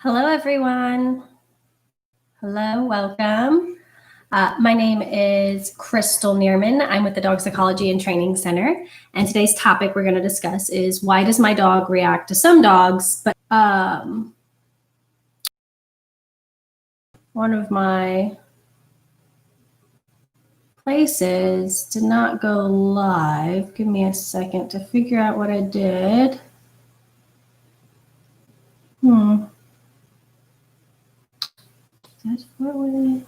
Hello, everyone. Hello, welcome. My name is Krystal Neerman. I'm with the Dog Psychology and Training Center. And today's topic we're going to discuss is why does my dog react to some dogs, but one of my places did not go live. Give me a second to figure out what I did. That's what we...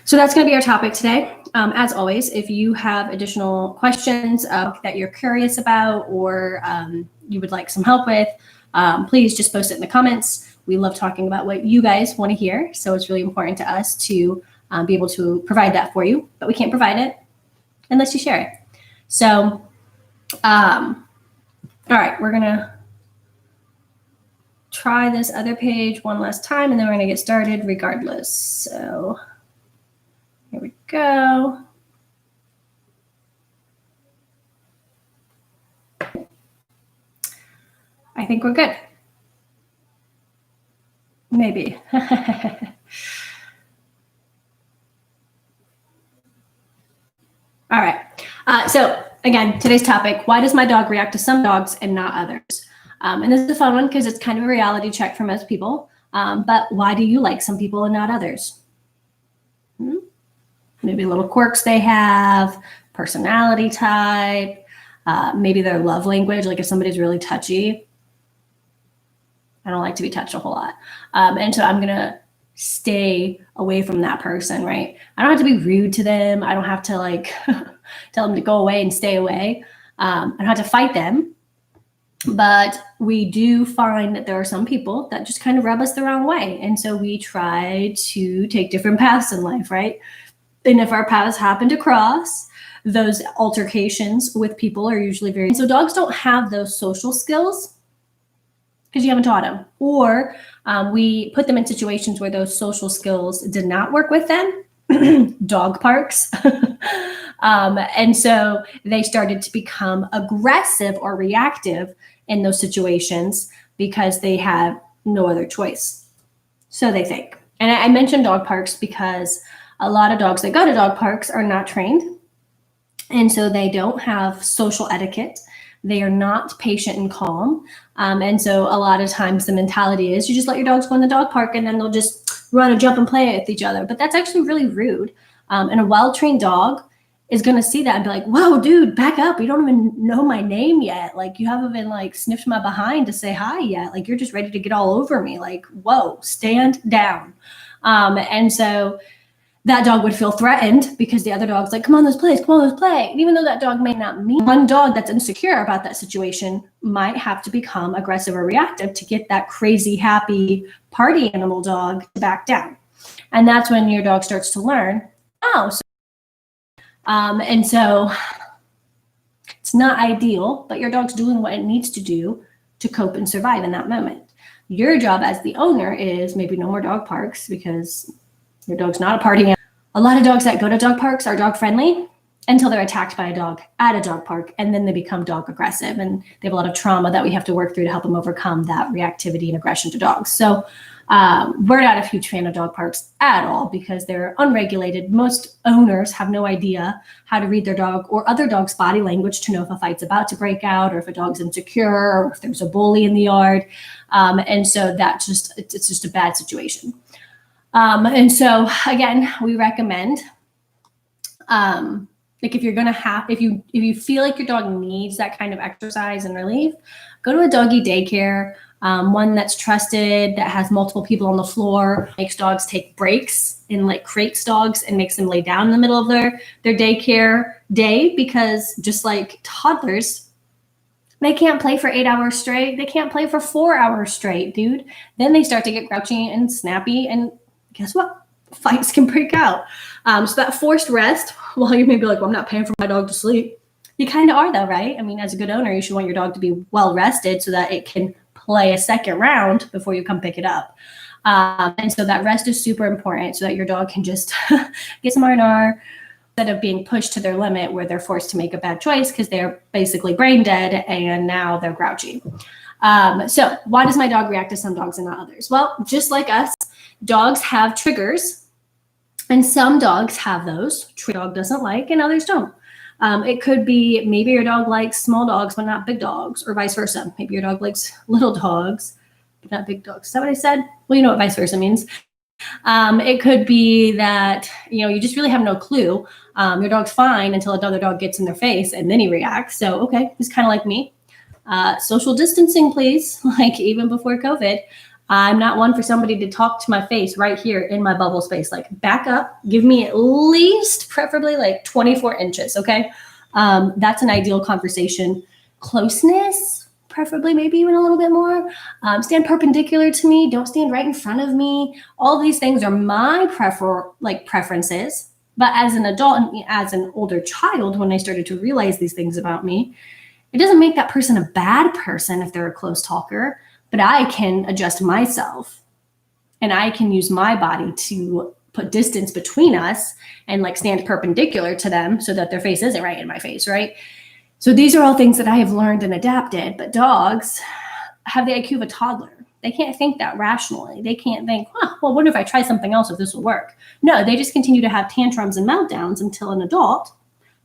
So that's going to be our topic today. As always, if you have additional questions that you're curious about or you would like some help with, please just post it in the comments. We love talking about what you guys want to hear. So it's really important to us to be able to provide that for you, but we can't provide it unless you share it. So, all right, we're going to try this other page one last time, and then we're going to get started regardless. So here we go. I think we're good. Maybe. All right. So again, today's topic, why does my dog react to some dogs and not others? And this is a fun one because it's kind of a reality check for most people. But why do you like some people and not others? Maybe little quirks they have, personality type, maybe their love language, like if somebody's really touchy. I don't like to be touched a whole lot. And so I'm going to stay away from that person, right? I don't have to be rude to them. I don't have to like tell them to go away and stay away. I don't have to fight them. But we do find that there are some people that just kind of rub us the wrong way. And so we try to take different paths in life, right? And if our paths happen to cross, those altercations with people are usually very... So dogs don't have those social skills because you haven't taught them. Or we put them in situations where those social skills did not work with them, dog parks. And so they started to become aggressive or reactive in those situations because they have no other choice. So they think. And I mentioned dog parks because a lot of dogs that go to dog parks are not trained. And so they don't have social etiquette. They are not patient and calm. And so a lot of times the mentality is you just let your dogs go in the dog park and then they'll just run and jump and play with each other. But that's actually really rude. And a well-trained dog is going to see that and be like, whoa, dude, back up. You don't even know my name yet. Like you haven't even like sniffed my behind to say hi yet. Like you're just ready to get all over me. Like, whoa, stand down. And so that dog would feel threatened because the other dog's like, come on, let's play, let's play. And even though that dog may not mean, one dog that's insecure about that situation might have to become aggressive or reactive to get that crazy, happy party animal dog to back down. And that's when your dog starts to learn, oh, and so it's not ideal, but your dog's doing what it needs to do to cope and survive in that moment. Your job as the owner is maybe no more dog parks because your dog's not a party animal. A lot of dogs that go to dog parks are dog friendly until they're attacked by a dog at a dog park, and then they become dog aggressive, and they have a lot of trauma that we have to work through to help them overcome that reactivity and aggression to dogs. So we're not a huge fan of dog parks at all because they're unregulated. Most owners have no idea how to read their dog or other dogs' body language to know if a fight's about to break out or if a dog's insecure or if there's a bully in the yard. And so it's just a bad situation. And so again, we recommend, like if you're going to have, if you feel like your dog needs that kind of exercise and relief, go to a doggy daycare, one that's trusted, that has multiple people on the floor, makes dogs take breaks and like crates dogs and makes them lay down in the middle of their daycare day, because just like toddlers, they can't play for 8 hours straight. They can't play for 4 hours straight, dude. Then they start to get grouchy and snappy, and guess what? Fights can break out. So that forced rest, while you may be like, well, I'm not paying for my dog to sleep. You kind of are though, right? I mean, as a good owner, you should want your dog to be well rested so that it can play a second round before you come pick it up. And so that rest is super important so that your dog can just get some R&R, instead of being pushed to their limit where they're forced to make a bad choice because they're basically brain dead and now they're grouchy. So why does my dog react to some dogs and not others? Well, just like us, dogs have triggers, and some dogs have those. Dog doesn't like, and others don't. It could be maybe your dog likes small dogs, but not big dogs, or vice versa. Maybe your dog likes little dogs, but not big dogs. Is that what I said? Well, you know what vice versa means. It could be that, you just really have no clue. Your dog's fine until another dog gets in their face and then he reacts. So, okay, he's kind of like me. Social distancing, please. Like even before COVID, I'm not one for somebody to talk to my face right here in my bubble space. Like back up, give me at least preferably like 24 inches. Okay. That's an ideal conversation. Closeness, preferably maybe even a little bit more. Stand perpendicular to me. Don't stand right in front of me. All these things are my preferences. But as an adult and as an older child, when I started to realize these things about me, it doesn't make that person a bad person if they're a close talker, but I can adjust myself and I can use my body to put distance between us and like stand perpendicular to them so that their face isn't right in my face, right? So these are all things that I have learned and adapted, but dogs have the IQ of a toddler. They can't think that rationally. They can't think, well, what if I try something else if this will work? No, they just continue to have tantrums and meltdowns until an adult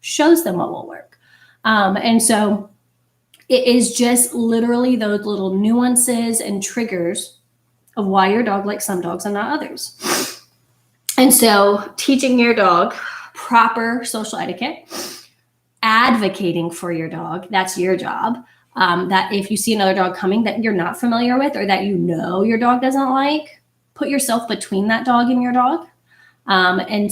shows them what will work. And so it is just literally those little nuances and triggers of why your dog likes some dogs and not others. And so teaching your dog proper social etiquette, advocating for your dog, that's your job. That if you see another dog coming that you're not familiar with or that your dog doesn't like, put yourself between that dog and your dog. And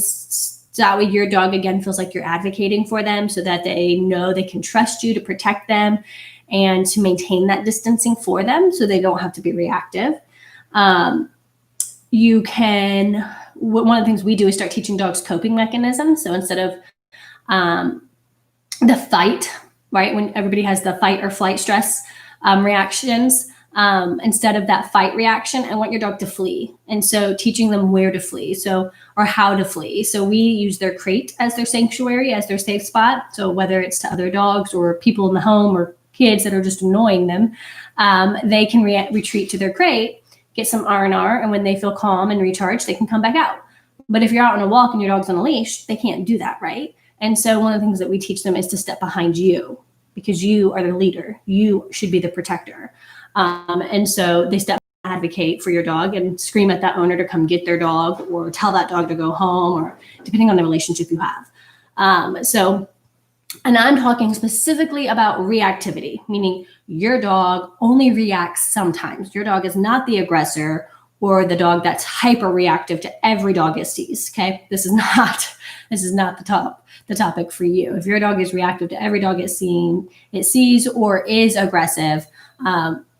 that way your dog, again, feels like you're advocating for them so that they know they can trust you to protect them and to maintain that distancing for them so they don't have to be reactive. You can, one of the things we do is start teaching dogs coping mechanisms. So instead of the fight, right, when everybody has the fight or flight stress reactions, instead of that fight reaction, I want your dog to flee. And so teaching them where to flee, or how to flee. So we use their crate as their sanctuary, as their safe spot. So whether it's to other dogs or people in the home or kids that are just annoying them, they can retreat to their crate, get some R&R, and when they feel calm and recharged, they can come back out. But if you're out on a walk and your dog's on a leash, they can't do that, right? And so one of the things that we teach them is to step behind you because you are the leader. You should be the protector. And so they step advocate for your dog and scream at that owner to come get their dog or tell that dog to go home, or depending on the relationship you have. And I'm talking specifically about reactivity, meaning your dog only reacts sometimes. Your dog is not the aggressor or the dog that's hyper reactive to every dog it sees. Okay. This is not the topic for you. If your dog is reactive to every dog it sees or is aggressive,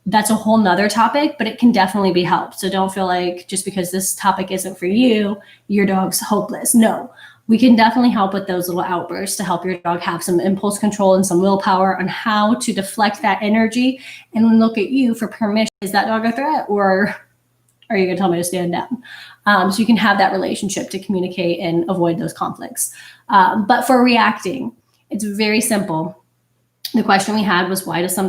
that's a whole nother topic, but it can definitely be helped. So don't feel like just because this topic isn't for you, your dog's hopeless. No, we can definitely help with those little outbursts to help your dog have some impulse control and some willpower on how to deflect that energy and look at you for permission. Is that dog a threat, or are you going to tell me to stand down? So you can have that relationship to communicate and avoid those conflicts. But for reacting, it's very simple. The question we had was, why does my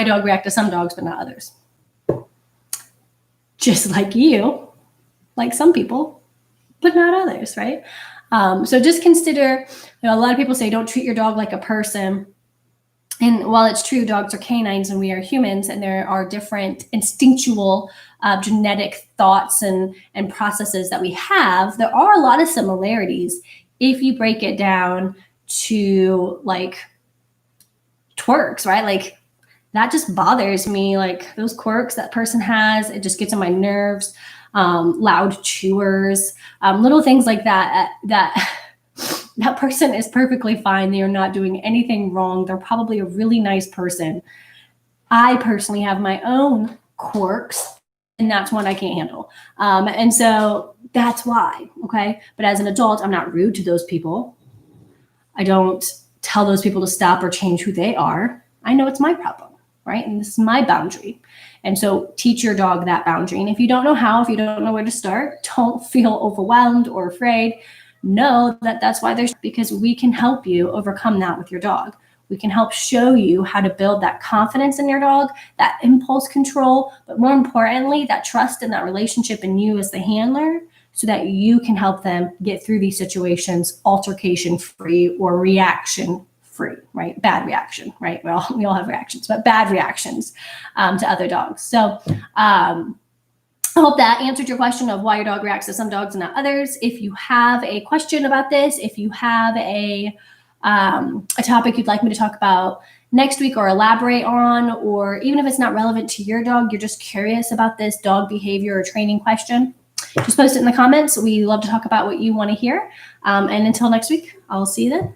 dog react to some dogs but not others? Just like you, like some people, but not others, right? So just consider, a lot of people say, don't treat your dog like a person. And while it's true, dogs are canines and we are humans, and there are different instinctual genetic thoughts and processes that we have, there are a lot of similarities if you break it down to like twerks, right? Like that just bothers me. Like those quirks that person has, it just gets on my nerves. Loud chewers, little things like that person is perfectly fine. They are not doing anything wrong. They're probably a really nice person. I personally have my own quirks, and that's one I can't handle. And so that's why, okay? But as an adult, I'm not rude to those people. I don't tell those people to stop or change who they are. I know it's my problem, right? And this is my boundary. And so teach your dog that boundary. And if you don't know how, if you don't know where to start, don't feel overwhelmed or afraid. know that that's why there's, because we can help you overcome that with your dog. We can help show you how to build that confidence in your dog, that impulse control, but more importantly, that trust and that relationship in you as the handler, so that you can help them get through these situations altercation free or reaction free, right? Bad reaction, right? We all have reactions, but bad reactions to other dogs. So I hope that answered your question of why your dog reacts to some dogs and not others. If you have a question about this, if you have a topic you'd like me to talk about next week or elaborate on, or even if it's not relevant to your dog, you're just curious about this dog behavior or training question, just post it in the comments. We love to talk about what you want to hear. And until next week, I'll see you then.